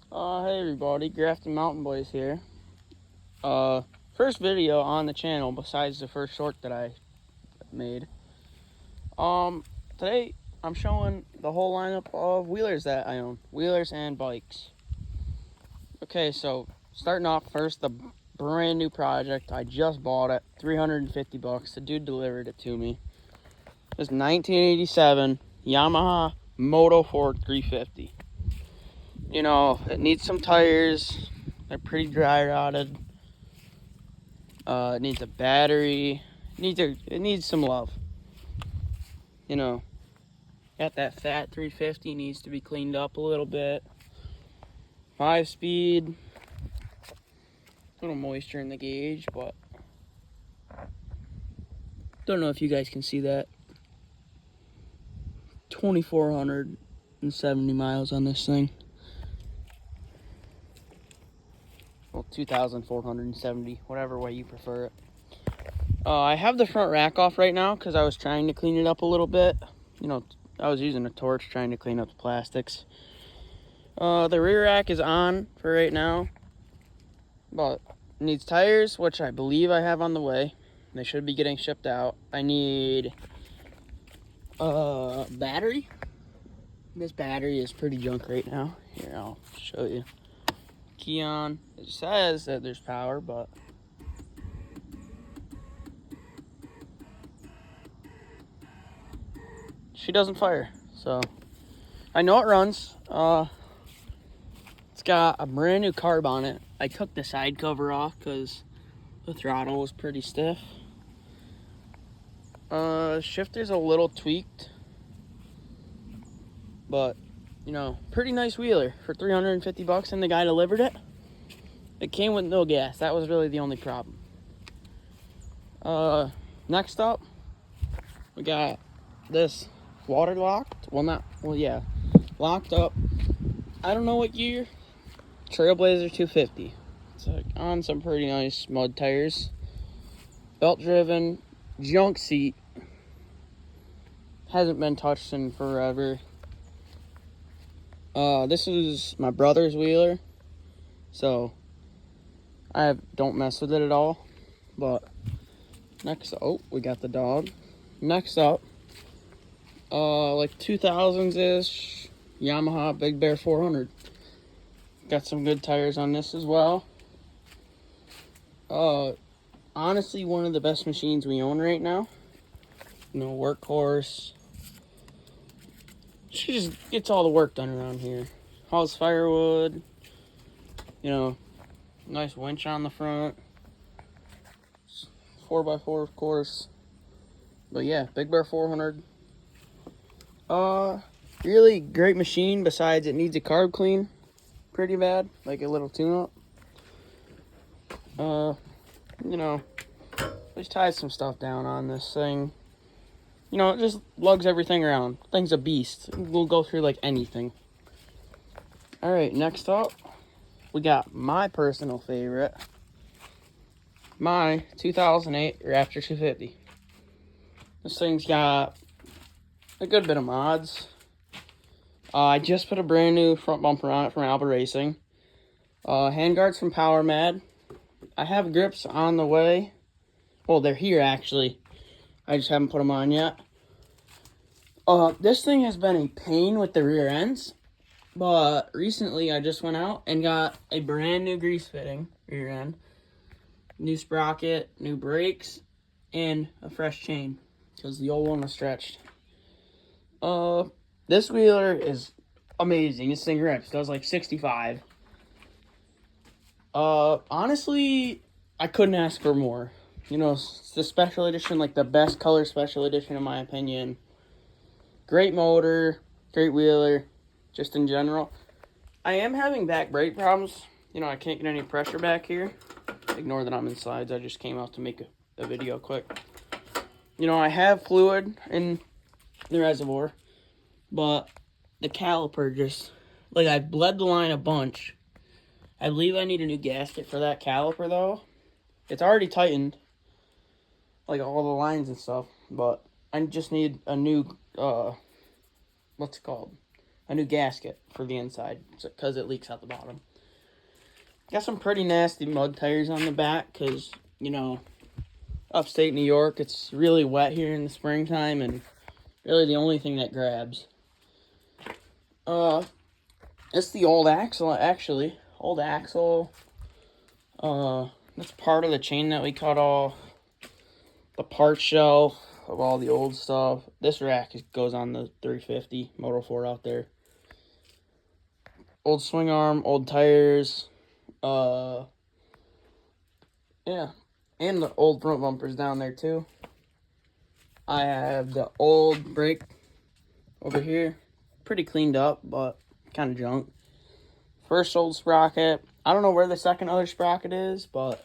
Hey everybody, Grafton Mountain Boys here. Uh, First video on the channel besides the first short that I made. Um, Today I'm showing the whole lineup of wheelers that I own, wheelers and bikes. Okay, so starting off first, the brand new project. I just bought it, 350 bucks. The dude delivered it to me. It's 1987 Yamaha Moto Ford 350. You know, it needs some tires. They're pretty dry rotted. It needs a battery. It needs some love. You know, got that fat 350, needs to be cleaned up a little bit. 5-speed. A little moisture in the gauge, but don't know if you guys can see that. 2,470 miles on this thing. Well, 2,470, whatever way you prefer it. I have the front rack off right now because I was trying to clean it up a little bit. You know, I was using a torch trying to clean up the plastics. The rear rack is on for right now, but needs tires, which I believe I have on the way. They should be getting shipped out. I need a battery. This battery is pretty junk right now. Here, I'll show you. Key on. It says that there's power, but she doesn't fire. So I know it runs. It's got a brand new carb on it. I took the side cover off because the throttle was pretty stiff. Shifter's a little tweaked, but you know, pretty nice wheeler for 350 bucks, and the guy delivered it. It came with no gas. That was really the only problem. Next up, we got this water locked. Locked up. I don't know what year. Trailblazer 250. It's like on some pretty nice mud tires. Belt driven, junk seat. Hasn't been touched in forever. This is my brother's wheeler, so don't mess with it at all. But we got the dog. Next up, like 2000s ish Yamaha Big Bear 400. Got some good tires on this as well. Honestly, one of the best machines we own right now. You know, workhorse. She just gets all the work done around here. Hauls firewood. You know, nice winch on the front. 4x4, of course. But yeah, Big Bear 400. Really great machine. Besides, it needs a carb clean pretty bad, like a little tune-up. You know, just tie some stuff down on this thing. You know, it just lugs everything around. Thing's a beast. We'll go through like anything. All right, next up, we got my personal favorite, my 2008 Raptor 250. This thing's got a good bit of mods. I just put a brand new front bumper on it from Alba Racing. Handguards from Power Mad. I have grips on the way. Well, they're here actually. I just haven't put them on yet. This thing has been a pain with the rear ends, but recently I just went out and got a brand new grease fitting rear end, new sprocket, new brakes, and a fresh chain because the old one was stretched. This wheeler is amazing. This thing rips. Does like 65. Honestly, I couldn't ask for more. You know, it's the special edition, like the best color special edition in my opinion. Great motor, great wheeler, just in general. I am having back brake problems. You know, I can't get any pressure back here. Ignore that I'm in slides. I just came out to make a video quick. You know, I have fluid in the reservoir, but the caliper just, like, I bled the line a bunch. I believe I need a new gasket for that caliper, though. It's already tightened, like, all the lines and stuff, but I just need a new, what's it called? a new gasket for the inside because it leaks out the bottom. Got some pretty nasty mud tires on the back because, you know, upstate New York, it's really wet here in the springtime, and really the only thing that grabs. It's the old axle, actually. Old axle. That's part of the chain that we cut off. The part shelf of all the old stuff. This rack goes on the 350 Moto 4 out there. Old swing arm, old tires. Yeah. And the old front bumpers down there too. I have the old brake over here. Pretty cleaned up, but kind of junk. First old sprocket. I don't know where the second other sprocket is, but...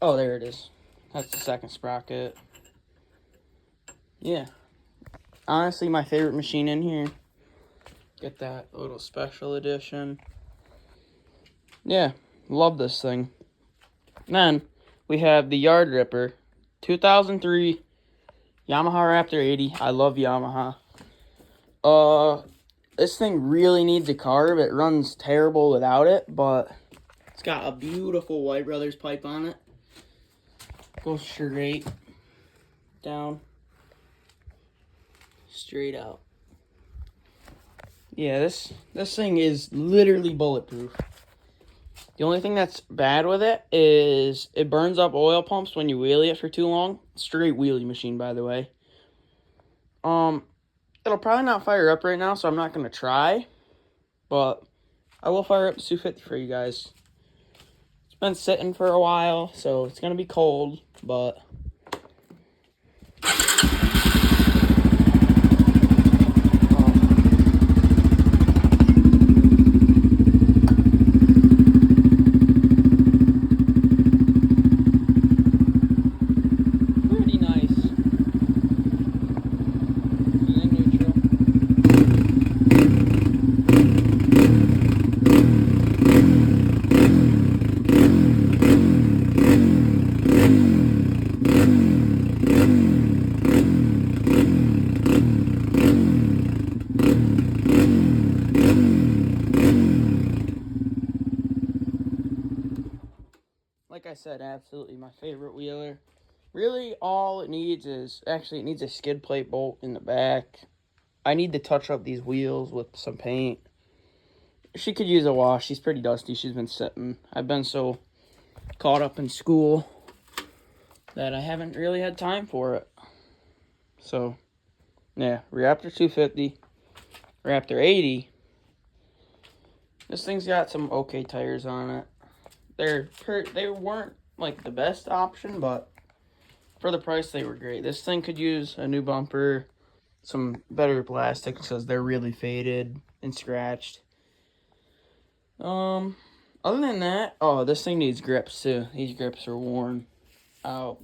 Oh, there it is. That's the second sprocket. Yeah. Honestly, my favorite machine in here. Get that little special edition. Yeah, love this thing. Then, we have the Yard Ripper. 2003 Yamaha Raptor 80. I love Yamaha. This thing really needs a carb. It runs terrible without it, but it's got a beautiful White Brothers pipe on it. Goes straight down, straight out. Yeah, this thing is literally bulletproof. The only thing that's bad with it is it burns up oil pumps when you wheelie it for too long. Straight wheelie machine, by the way. It'll probably not fire up right now, so I'm not going to try. But I will fire up the 250 for you guys. It's been sitting for a while, so it's going to be cold, but... Like I said, absolutely my favorite wheeler. Really, all it needs is... Actually, it needs a skid plate bolt in the back. I need to touch up these wheels with some paint. She could use a wash. She's pretty dusty. She's been sitting. I've been so caught up in school that I haven't really had time for it. So, yeah. Raptor 250. Raptor 80. This thing's got some okay tires on it. They weren't like the best option, but for the price they were great. This thing could use a new bumper, some better plastics because they're really faded and scratched. Other than that, oh, this thing needs grips too. These grips are worn out.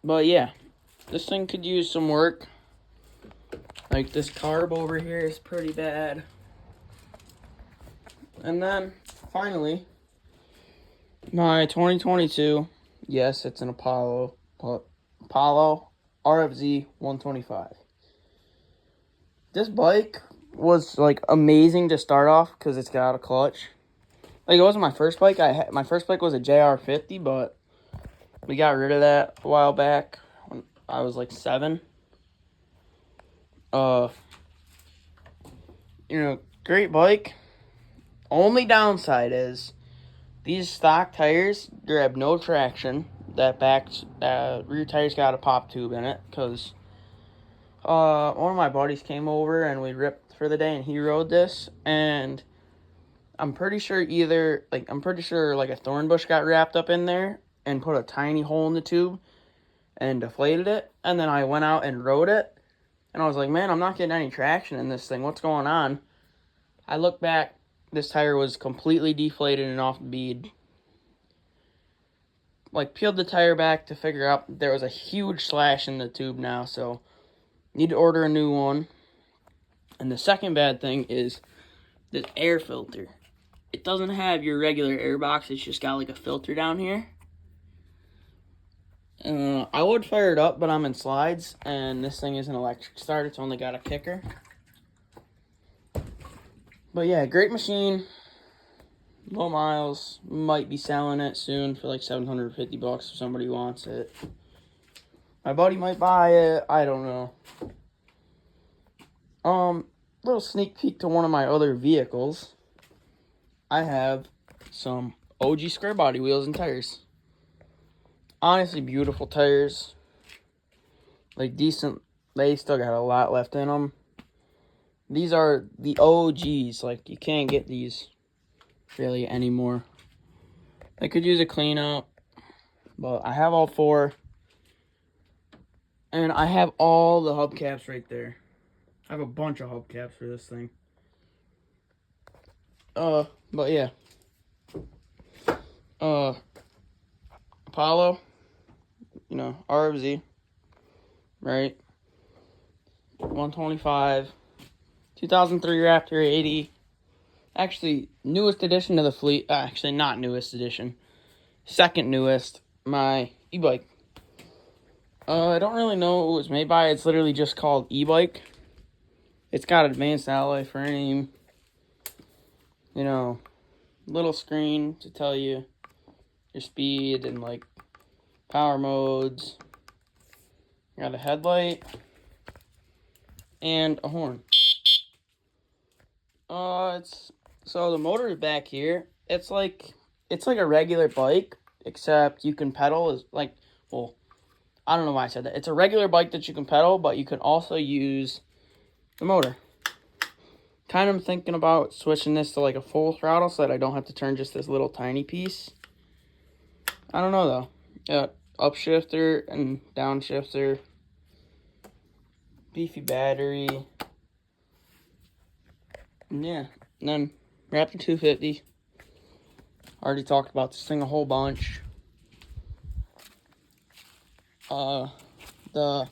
But yeah, this thing could use some work. Like this carb over here is pretty bad. And then, finally, my 2022, yes, it's an Apollo, but Apollo RFZ 125. This bike was, like, amazing to start off because it's got a clutch. Like, it wasn't my first bike. My first bike was a JR50, but we got rid of that a while back when I was, like, 7. You know, great bike. Only downside is these stock tires grab no traction. That rear tire's got a pop tube in it because one of my buddies came over and we ripped for the day and he rode this, and I'm pretty sure like a thorn bush got wrapped up in there and put a tiny hole in the tube and deflated it, and then I went out and rode it and I was like, man, I'm not getting any traction in this thing. What's going on? I look back. This tire was completely deflated and off the bead. Like, peeled the tire back to figure out there was a huge slash in the tube now, so need to order a new one. And the second bad thing is this air filter. It doesn't have your regular air box, it's just got like a filter down here. I would fire it up, but I'm in slides, and this thing is an electric start. It's only got a kicker. But yeah, great machine. Low miles. Might be selling it soon for like $750 if somebody wants it. My buddy might buy it. I don't know. Little sneak peek to one of my other vehicles. I have some OG square body wheels and tires. Honestly, beautiful tires. Like decent. They still got a lot left in them. These are the OGs. Like, you can't get these really anymore. They could use a cleanup, but I have all four. And I have all the hubcaps right there. I have a bunch of hubcaps for this thing. But yeah. Apollo, you know, RFZ, right? 125, 2003 Raptor 80. Actually, newest edition to the fleet. Actually, not newest edition. Second newest, my e-bike. I don't really know what it was made by. It's literally just called e-bike. It's got advanced alloy frame. You know, little screen to tell you your speed and like power modes. Got a headlight and a horn. So the motor is back here. It's like a regular bike, except you can pedal as like, well, I don't know why I said that. It's a regular bike that you can pedal, but you can also use the motor. Kind of thinking about switching this to like a full throttle so that I don't have to turn just this little tiny piece. I don't know though. Yeah, upshifter and downshifter. Beefy battery. Yeah, and then Raptor 250. Already talked about this thing a whole bunch. The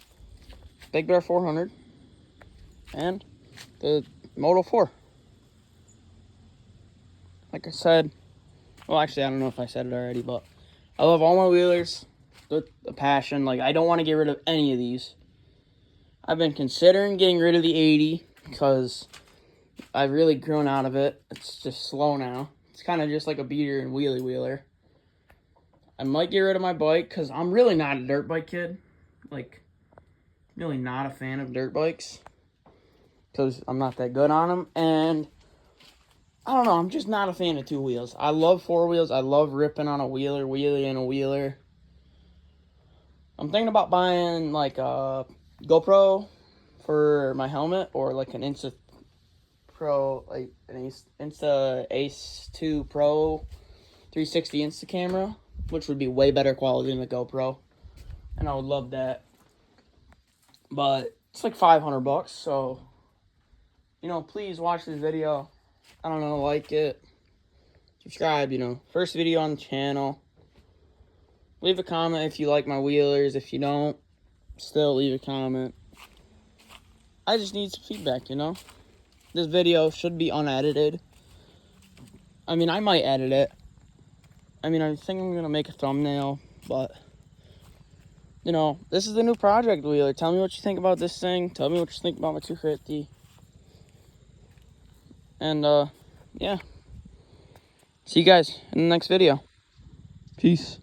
Big Bear 400 and the Moto 4. Like I said, well, actually, I don't know if I said it already, but I love all my wheelers with a passion. Like, I don't want to get rid of any of these. I've been considering getting rid of the 80 because I've really grown out of it. It's just slow now. It's kind of just like a beater and wheelie wheeler. I might get rid of my bike because I'm really not a dirt bike kid. Like, really not a fan of dirt bikes because I'm not that good on them. And I don't know, I'm just not a fan of two wheels. I love four wheels. I love ripping on a wheeler, wheelie, and a wheeler. I'm thinking about buying like a GoPro for my helmet or like an Insta Pro, like an Insta Ace 2 Pro 360 Insta camera, which would be way better quality than the GoPro. And I would love that. But it's like $500, so, you know, please watch this video. I don't know, like it, subscribe, you know, first video on the channel. Leave a comment if you like my wheelers. If you don't, still leave a comment. I just need some feedback, you know. This video should be unedited. I mean, I might edit it. I mean, I think I'm going to make a thumbnail, but, you know, this is the new project wheeler. Tell me what you think about this thing. Tell me what you think about my 250. And, yeah. See you guys in the next video. Peace.